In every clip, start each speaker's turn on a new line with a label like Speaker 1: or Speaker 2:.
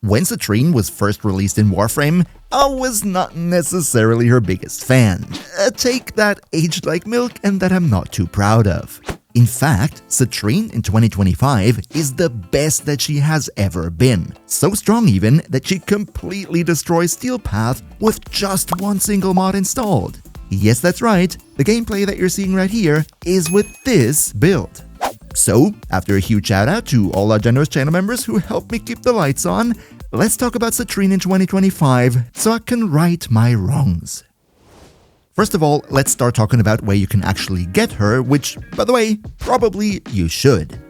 Speaker 1: When Citrine was first released in Warframe, I was not necessarily her biggest fan. A take that aged like milk and that I'm not too proud of. In fact, Citrine in 2025 is the best that she has ever been. So strong even that she completely destroys Steel Path with just one single mod installed. Yes, that's right, the gameplay that you're seeing right here is with this build. So, after a huge shout out to all our generous channel members who helped me keep the lights on, let's talk about Citrine in 2025 so I can right my wrongs. First of all, let's start talking about where you can actually get her, which, by the way, probably you should.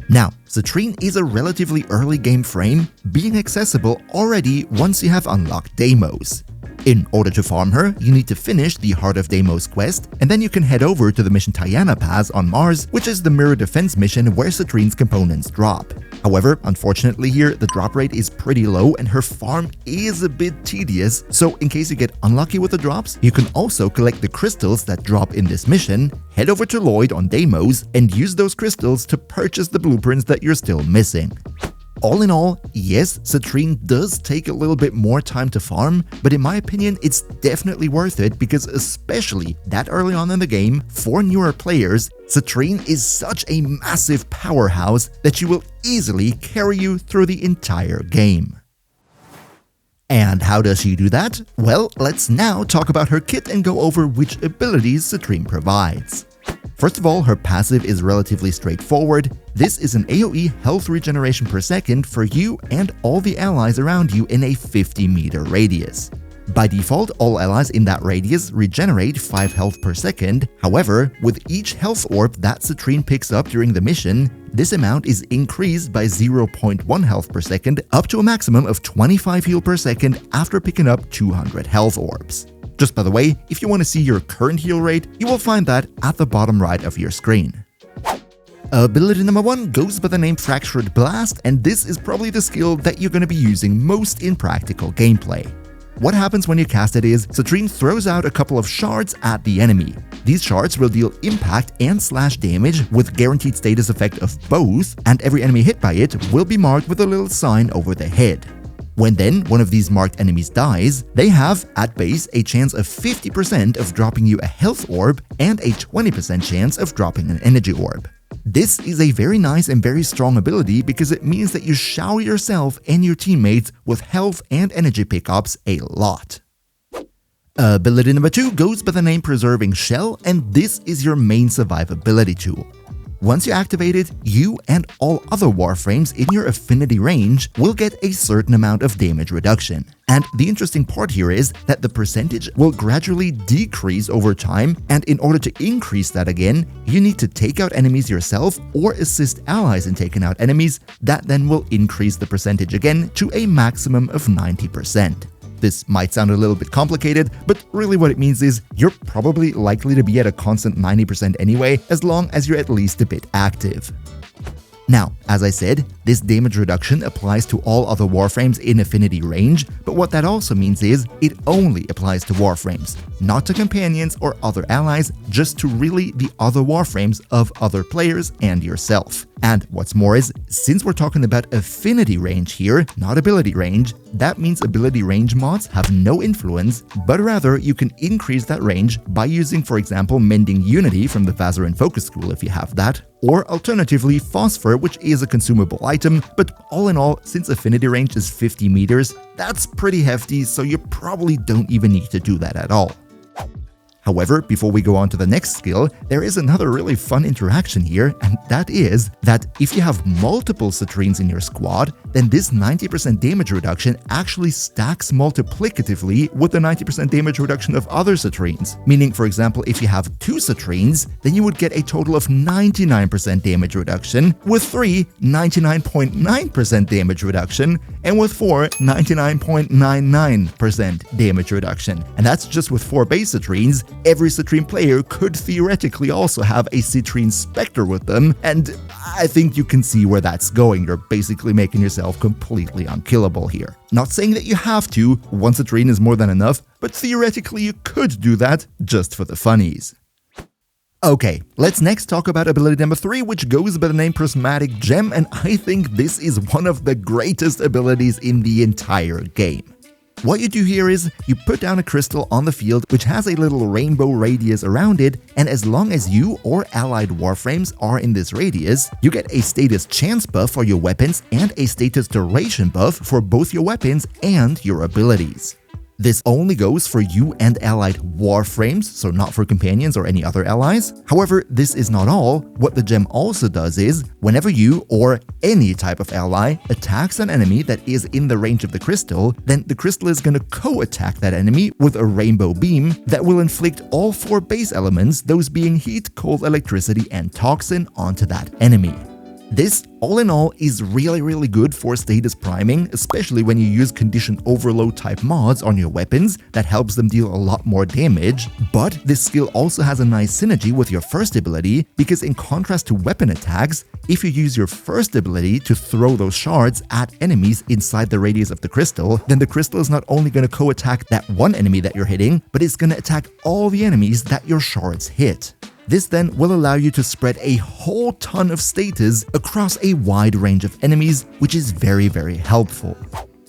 Speaker 1: Now, Citrine is a relatively early game frame, being accessible already once you have unlocked Deimos. In order to farm her, you need to finish the Heart of Deimos quest, and then you can head over to the mission Tiana Pass on Mars, which is the mirror defense mission where Citrine's components drop. However, unfortunately here, the drop rate is pretty low and her farm is a bit tedious, so in case you get unlucky with the drops, you can also collect the crystals that drop in this mission, head over to Lloyd on Deimos, and use those crystals to purchase the blueprints that you're still missing. All in all, yes, Citrine does take a little bit more time to farm, but in my opinion, it's definitely worth it because especially that early on in the game, for newer players, Citrine is such a massive powerhouse that she will easily carry you through the entire game. And how does she do that? Well, let's now talk about her kit and go over which abilities Citrine provides. First of all, her passive is relatively straightforward. This is an AoE health regeneration per second for you and all the allies around you in a 50-meter radius. By default, all allies in that radius regenerate 5 health per second. However, with each health orb that Citrine picks up during the mission, this amount is increased by 0.1 health per second up to a maximum of 25 heal per second after picking up 200 health orbs. Just by the way, if you want to see your current heal rate, you will find that at the bottom right of your screen. Ability number 1 goes by the name Fractured Blast, and this is probably the skill that you're going to be using most in practical gameplay. What happens when you cast it is, Citrine throws out a couple of shards at the enemy. These shards will deal impact and slash damage with guaranteed status effect of both, and every enemy hit by it will be marked with a little sign over the head. When then one of these marked enemies dies, they have, at base, a chance of 50% of dropping you a health orb and a 20% chance of dropping an energy orb. This is a very nice and very strong ability because it means that you shower yourself and your teammates with health and energy pickups a lot. Ability number 2 goes by the name Preserving Shell, and this is your main survivability tool. Once you activate it, you and all other Warframes in your affinity range will get a certain amount of damage reduction. And the interesting part here is that the percentage will gradually decrease over time, and in order to increase that again, you need to take out enemies yourself or assist allies in taking out enemies. That then will increase the percentage again to a maximum of 90%. This might sound a little bit complicated, but really what it means is you're probably likely to be at a constant 90% anyway, as long as you're at least a bit active. Now, as I said, this damage reduction applies to all other Warframes in affinity range, but what that also means is it only applies to Warframes, not to companions or other allies, just to really the other Warframes of other players and yourself. And what's more is, since we're talking about affinity range here, not ability range, that means ability range mods have no influence, but rather you can increase that range by using, for example, Mending Unity from the Vazarin Focus School if you have that, or alternatively Phosphor, which is a consumable item, but all in all, since affinity range is 50 meters, that's pretty hefty, so you probably don't even need to do that at all. However, before we go on to the next skill, there is another really fun interaction here, and that is that if you have multiple Citrines in your squad, then this 90% damage reduction actually stacks multiplicatively with the 90% damage reduction of other Citrines. Meaning, for example, if you have 2 Citrines, then you would get a total of 99% damage reduction, with 3, 99.9% damage reduction, and with 4, 99.99% damage reduction. And that's just with 4 base Citrines. Every Citrine player could theoretically also have a Citrine Spectre with them, and I think you can see where that's going. You're basically making yourself completely unkillable here. Not saying that you have to, one Citrine is more than enough, but theoretically you could do that just for the funnies. Okay, let's next talk about ability number 3, which goes by the name Prismatic Gem, and I think this is one of the greatest abilities in the entire game. What you do here is, you put down a crystal on the field which has a little rainbow radius around it, and as long as you or allied warframes are in this radius, you get a status chance buff for your weapons and a status duration buff for both your weapons and your abilities. This only goes for you and allied warframes, so not for companions or any other allies. However, this is not all. What the gem also does is, whenever you or any type of ally attacks an enemy that is in the range of the crystal, then the crystal is going to co-attack that enemy with a rainbow beam that will inflict all 4 base elements, those being heat, cold, electricity, and toxin, onto that enemy. This, all in all, is really good for status priming, especially when you use condition overload type mods on your weapons that helps them deal a lot more damage. But this skill also has a nice synergy with your first ability, because in contrast to weapon attacks, if you use your first ability to throw those shards at enemies inside the radius of the crystal, then the crystal is not only going to co-attack that one enemy that you're hitting, but it's going to attack all the enemies that your shards hit. This then will allow you to spread a whole ton of status across a wide range of enemies, which is very helpful.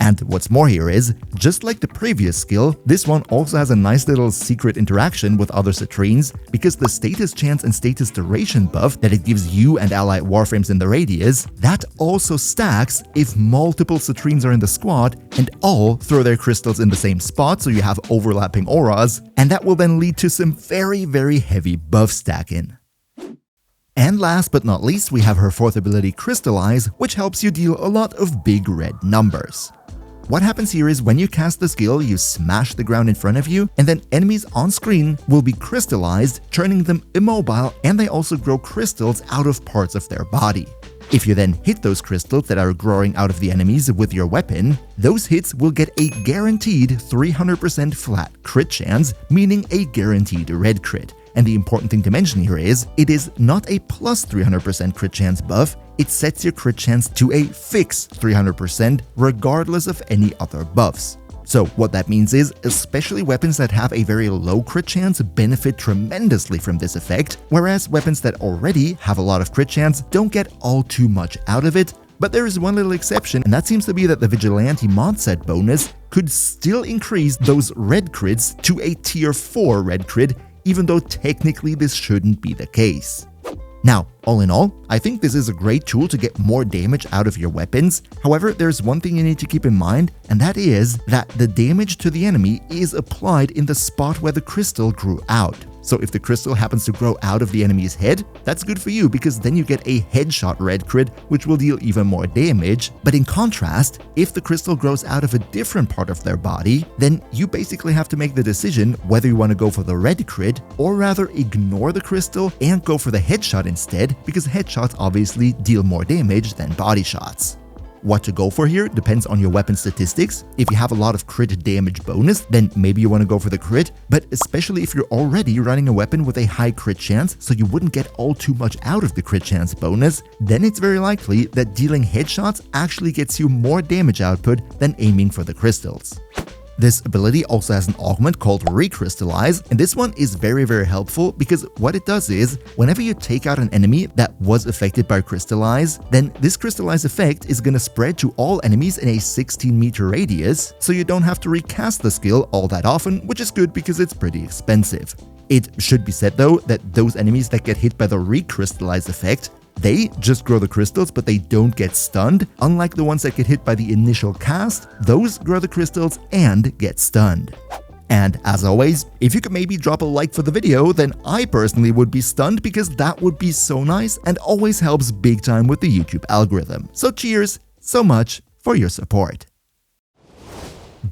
Speaker 1: And what's more here is, just like the previous skill, this one also has a nice little secret interaction with other Citrines, because the status chance and status duration buff that it gives you and allied warframes in the radius, that also stacks if multiple Citrines are in the squad and all throw their crystals in the same spot, so you have overlapping auras, and that will then lead to some very heavy buff stacking. And last but not least, we have her 4th ability, Crystallize, which helps you deal a lot of big red numbers. What happens here is, when you cast the skill, you smash the ground in front of you, and then enemies on screen will be crystallized, turning them immobile, and they also grow crystals out of parts of their body. If you then hit those crystals that are growing out of the enemies with your weapon, those hits will get a guaranteed 300% flat crit chance, meaning a guaranteed red crit. And the important thing to mention here is, it is not a plus 300% crit chance buff, it sets your crit chance to a fixed 300% regardless of any other buffs. So what that means is, especially weapons that have a very low crit chance benefit tremendously from this effect, whereas weapons that already have a lot of crit chance don't get all too much out of it. But there is one little exception, and that seems to be that the Vigilante mod set bonus could still increase those red crits to a tier 4 red crit, even though technically this shouldn't be the case. Now, all in all, I think this is a great tool to get more damage out of your weapons. However, there's one thing you need to keep in mind, and that is that the damage to the enemy is applied in the spot where the crystal grew out. So if the crystal happens to grow out of the enemy's head, that's good for you, because then you get a headshot red crit, which will deal even more damage. But in contrast, if the crystal grows out of a different part of their body, then you basically have to make the decision whether you want to go for the red crit, or rather ignore the crystal and go for the headshot instead, because headshots obviously deal more damage than body shots. What to go for here depends on your weapon statistics. If you have a lot of crit damage bonus, then maybe you want to go for the crit, but especially if you're already running a weapon with a high crit chance, so you wouldn't get all too much out of the crit chance bonus, then it's very likely that dealing headshots actually gets you more damage output than aiming for the crystals. This ability also has an augment called Recrystallize, and this one is very helpful, because what it does is, whenever you take out an enemy that was affected by Crystallize, then this Crystallize effect is going to spread to all enemies in a 16-meter radius, so you don't have to recast the skill all that often, which is good because it's pretty expensive. It should be said though that those enemies that get hit by the Recrystallize effect, they just grow the crystals, but they don't get stunned. Unlike the ones that get hit by the initial cast, those grow the crystals and get stunned. And as always, if you could maybe drop a like for the video, then I personally would be stunned, because that would be so nice and always helps big time with the YouTube algorithm. So cheers so much for your support.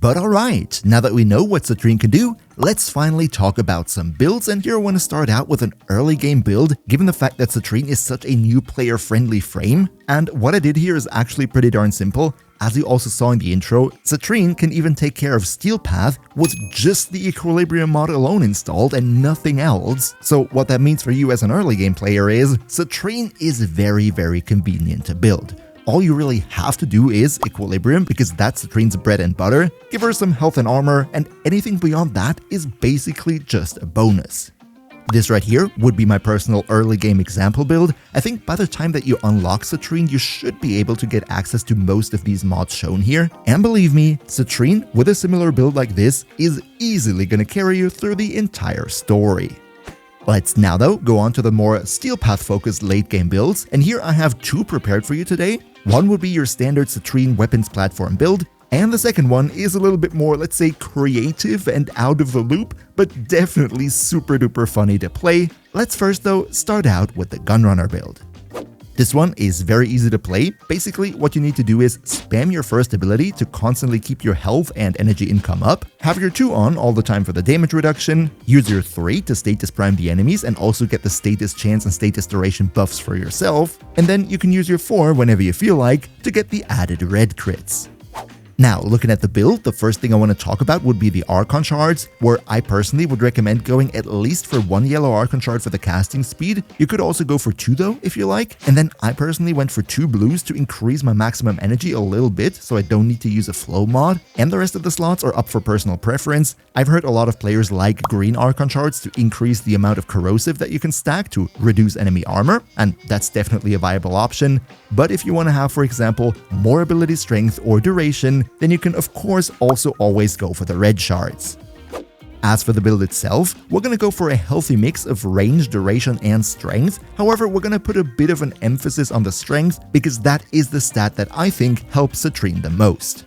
Speaker 1: But alright, now that we know what Citrine can do, let's finally talk about some builds, and here I want to start out with an early game build, given the fact that Citrine is such a new player friendly frame. And what I did here is actually pretty darn simple. As you also saw in the intro, Citrine can even take care of Steel Path with just the Equilibrium mod alone installed and nothing else. So what that means for you as an early game player is, Citrine is very convenient to build. All you really have to do is Equilibrium, because that's Citrine's bread and butter, give her some health and armor, and anything beyond that is basically just a bonus. This right here would be my personal early game example build. I think by the time that you unlock Citrine, you should be able to get access to most of these mods shown here. And believe me, Citrine with a similar build like this is easily gonna carry you through the entire story. Let's now though go on to the more steel path focused late game builds, and here I have two prepared for you today. One would be your standard Citrine weapons platform build, and the second one is a little bit more, let's say, creative and out of the loop, but definitely super duper funny to play. Let's first though start out with the Gunrunner build. This one is very easy to play. Basically, what you need to do is spam your first ability to constantly keep your health and energy income up, have your 2 on all the time for the damage reduction, use your 3 to status prime the enemies and also get the status chance and status duration buffs for yourself, and then you can use your 4 whenever you feel like to get the added red crits. Now, looking at the build, the first thing I want to talk about would be the Archon shards, where I personally would recommend going at least for 1 yellow Archon shard for the casting speed. You could also go for 2 though, if you like. And then I personally went for 2 blues to increase my maximum energy a little bit, so I don't need to use a flow mod. And the rest of the slots are up for personal preference. I've heard a lot of players like green Archon shards to increase the amount of corrosive that you can stack to reduce enemy armor, and that's definitely a viable option. But if you want to have, for example, more ability strength or duration, then you can of course also always go for the red shards. As for the build itself, we're gonna go for a healthy mix of range, duration, and strength. However, we're gonna put a bit of an emphasis on the strength because that is the stat that I think helps Citrine the most.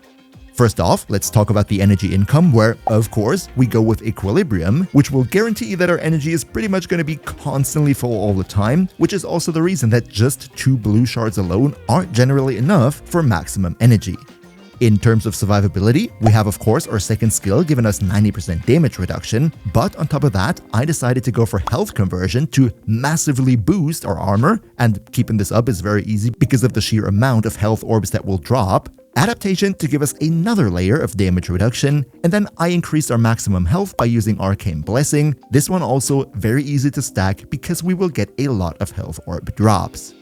Speaker 1: First off, let's talk about the energy income, where, of course, we go with Equilibrium, which will guarantee that our energy is pretty much going to be constantly full all the time, which is also the reason that just 2 blue shards alone aren't generally enough for maximum energy. In terms of survivability, we have of course our second skill giving us 90% damage reduction, but on top of that, I decided to go for health conversion to massively boost our armor, and keeping this up is very easy because of the sheer amount of health orbs that will drop. Adaptation to give us another layer of damage reduction, and then I increased our maximum health by using Arcane Blessing. This one also very easy to stack because we will get a lot of health orb drops.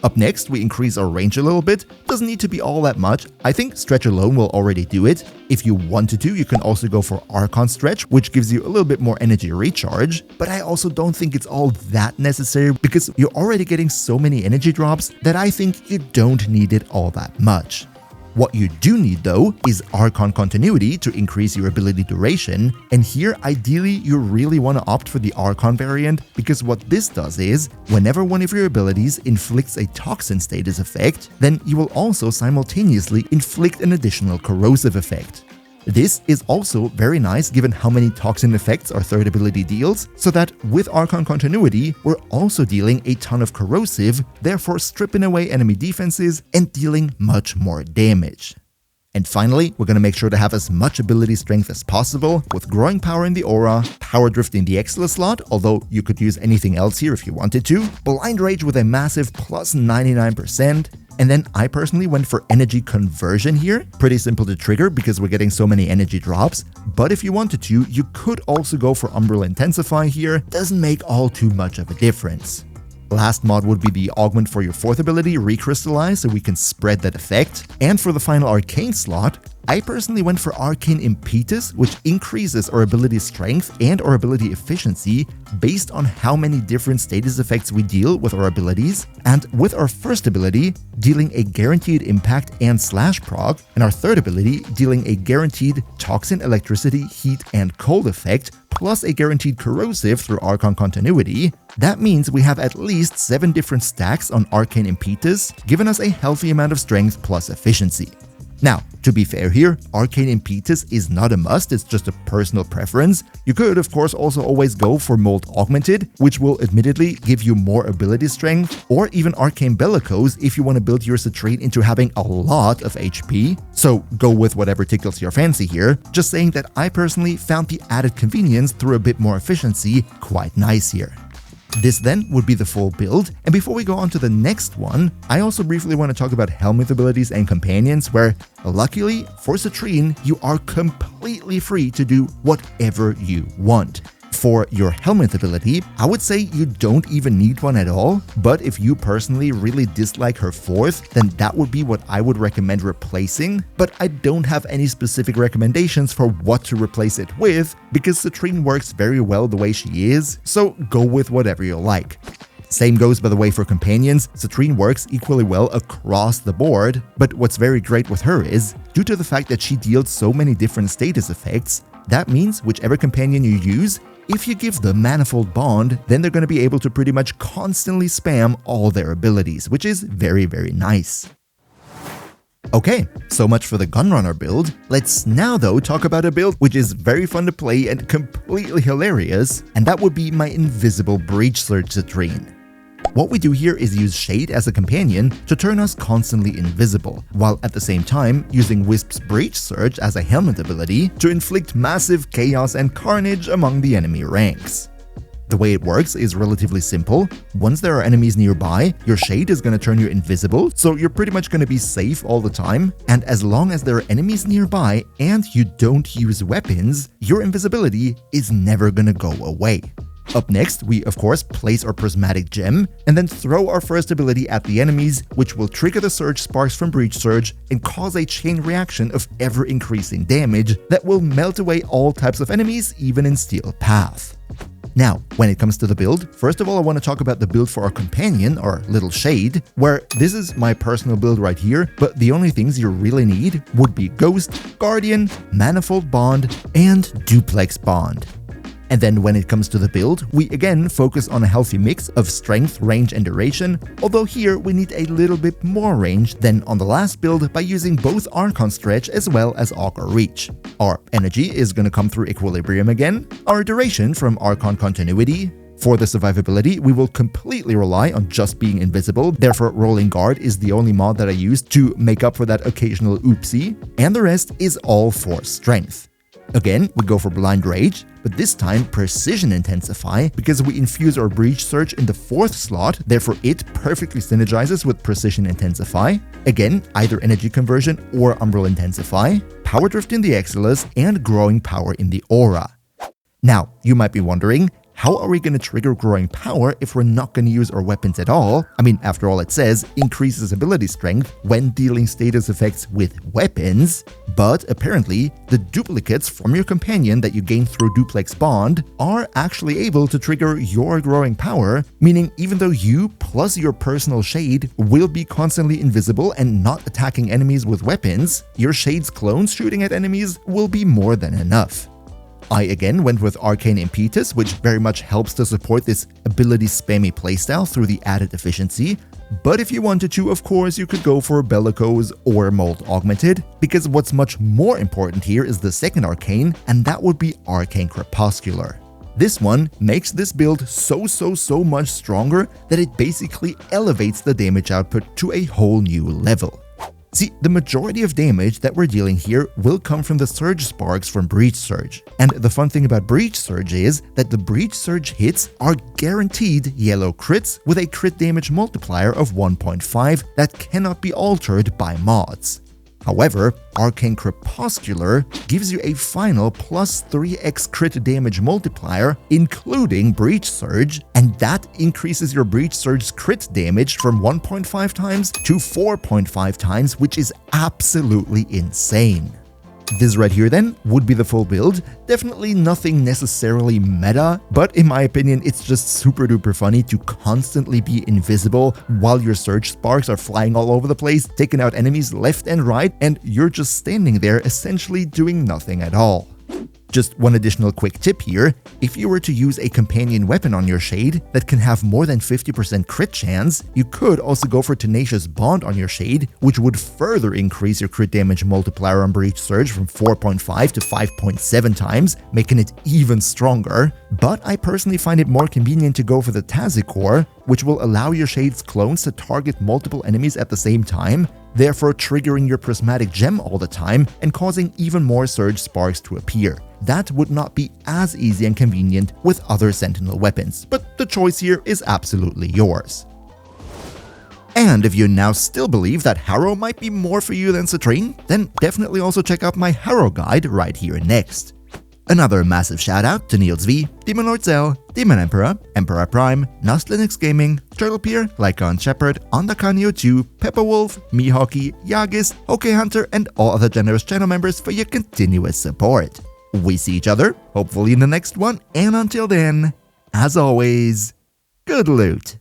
Speaker 1: Up next, we increase our range a little bit. Doesn't need to be all that much. I think Stretch alone will already do it. If you wanted to, you can also go for Archon Stretch, which gives you a little bit more energy recharge. But I also don't think it's all that necessary because you're already getting so many energy drops that I think you don't need it all that much. What you do need though is Archon Continuity to increase your ability duration, and here ideally you really want to opt for the Archon variant because what this does is, whenever one of your abilities inflicts a toxin status effect, then you will also simultaneously inflict an additional corrosive effect. This is also very nice given how many toxin effects our third ability deals, so that with Archon Continuity, we're also dealing a ton of corrosive, therefore stripping away enemy defenses and dealing much more damage. And finally, we're going to make sure to have as much ability strength as possible, with Growing Power in the Aura, Power Drift in the Excellence slot, although you could use anything else here if you wanted to, Blind Rage with a massive plus 99%, and then I personally went for Energy Conversion here. Pretty simple to trigger because we're getting so many energy drops, but if you wanted to, you could also go for Umbral Intensify here. Doesn't make all too much of a difference. Last mod would be the augment for your 4th ability, Recrystallize, so we can spread that effect. And for the final Arcane slot, I personally went for Arcane Impetus, which increases our ability strength and our ability efficiency based on how many different status effects we deal with our abilities, and with our first ability dealing a guaranteed impact and slash proc, and our third ability dealing a guaranteed toxin, electricity, heat, and cold effect, plus a guaranteed corrosive through Archon Continuity. That means we have at least 7 different stacks on Arcane Impetus, giving us a healthy amount of strength plus efficiency. Now, to be fair here, Arcane Impetus is not a must, it's just a personal preference. You could of course also always go for Mold Augmented, which will admittedly give you more ability strength, or even Arcane Bellicose if you want to build your Citrine into having a lot of HP. So go with whatever tickles your fancy here, just saying that I personally found the added convenience through a bit more efficiency quite nice here. This then would be the full build, and before we go on to the next one, I also briefly want to talk about Helmet abilities and companions, where luckily for Citrine, you are completely free to do whatever you want. For your helmet ability, I would say you don't even need one at all, but if you personally really dislike her 4th, then that would be what I would recommend replacing, but I don't have any specific recommendations for what to replace it with, because Citrine works very well the way she is, so go with whatever you like. Same goes, by the way, for companions. Citrine works equally well across the board, but what's very great with her is, due to the fact that she deals so many different status effects, that means whichever companion you use, if you give the Manifold Bond, then they're going to be able to pretty much constantly spam all their abilities, which is very, very nice. Okay, so much for the Gunrunner build. Let's now though talk about a build which is very fun to play and completely hilarious, and that would be my Invisible Breach Surge Citrine. What we do here is use Shade as a companion to turn us constantly invisible, while at the same time using Wisp's Breach Surge as a helmet ability to inflict massive chaos and carnage among the enemy ranks. The way it works is relatively simple. Once there are enemies nearby, your Shade is going to turn you invisible, so you're pretty much going to be safe all the time, and as long as there are enemies nearby and you don't use weapons, your invisibility is never going to go away. Up next, we of course place our Prismatic gem, and then throw our first ability at the enemies, which will trigger the Surge Sparks from Breach Surge and cause a chain reaction of ever-increasing damage that will melt away all types of enemies, even in Steel Path. Now, when it comes to the build, first of all I want to talk about the build for our companion, our little Shade, where this is my personal build right here, but the only things you really need would be Ghost, Guardian, Manifold Bond, and Duplex Bond. And then when it comes to the build, we again focus on a healthy mix of strength, range, and duration, although here we need a little bit more range than on the last build by using both Archon Stretch as well as Augur Reach. Our energy is going to come through Equilibrium again, our duration from Archon Continuity. For the survivability, we will completely rely on just being invisible, therefore Rolling Guard is the only mod that I use to make up for that occasional oopsie, and the rest is all for strength. Again, we go for Blind Rage, but this time Precision Intensify, because we infuse our Breach Surge in the 4th slot, therefore it perfectly synergizes with Precision Intensify. Again, either Energy Conversion or Umbral Intensify, Power Drift in the Exiles, and Growing Power in the Aura. Now, you might be wondering, how are we going to trigger Growing Power if we're not going to use our weapons at all? I mean, after all, it says increases ability strength when dealing status effects with weapons, but apparently the duplicates from your companion that you gain through Duplex Bond are actually able to trigger your Growing Power, meaning even though you plus your personal Shade will be constantly invisible and not attacking enemies with weapons, your Shade's clones shooting at enemies will be more than enough. I again went with Arcane Impetus, which very much helps to support this ability spammy playstyle through the added efficiency, but if you wanted to, of course, you could go for Bellicose or Mold Augmented, because what's much more important here is the second Arcane, and that would be Arcane Crepuscular. This one makes this build so much stronger that it basically elevates the damage output to a whole new level. See, the majority of damage that we're dealing here will come from the Surge Sparks from Breach Surge. And the fun thing about Breach Surge is that the Breach Surge hits are guaranteed yellow crits with a crit damage multiplier of 1.5 that cannot be altered by mods. However, Arcane Crepuscular gives you a final plus 3x crit damage multiplier, including Breach Surge, and that increases your Breach Surge's crit damage from 1.5 times to 4.5 times, which is absolutely insane. This right here then would be the full build. Definitely nothing necessarily meta, but in my opinion it's just super duper funny to constantly be invisible while your Surge Sparks are flying all over the place, taking out enemies left and right, and you're just standing there essentially doing nothing at all. Just one additional quick tip here, if you were to use a companion weapon on your Shade that can have more than 50% crit chance, you could also go for Tenacious Bond on your Shade, which would further increase your crit damage multiplier on Breach Surge from 4.5 to 5.7 times, making it even stronger. But I personally find it more convenient to go for the Tazikor, which will allow your Shade's clones to target multiple enemies at the same time, therefore triggering your Prismatic gem all the time and causing even more Surge Sparks to appear. That would not be as easy and convenient with other Sentinel weapons, but the choice here is absolutely yours. And if you now still believe that Harrow might be more for you than Citrine, then definitely also check out my Harrow guide right here next. Another massive shout out to Niels V, Demon Lord Zell, Demon Emperor, Emperor Prime, Nost Linux Gaming, Turtlepeer, Lycon Shepherd, Ondakanio2, Pepperwolf, Mihawky, Yagis, OK Hunter, and all other generous channel members for your continuous support. We see each other, hopefully in the next one, and until then, as always, good loot.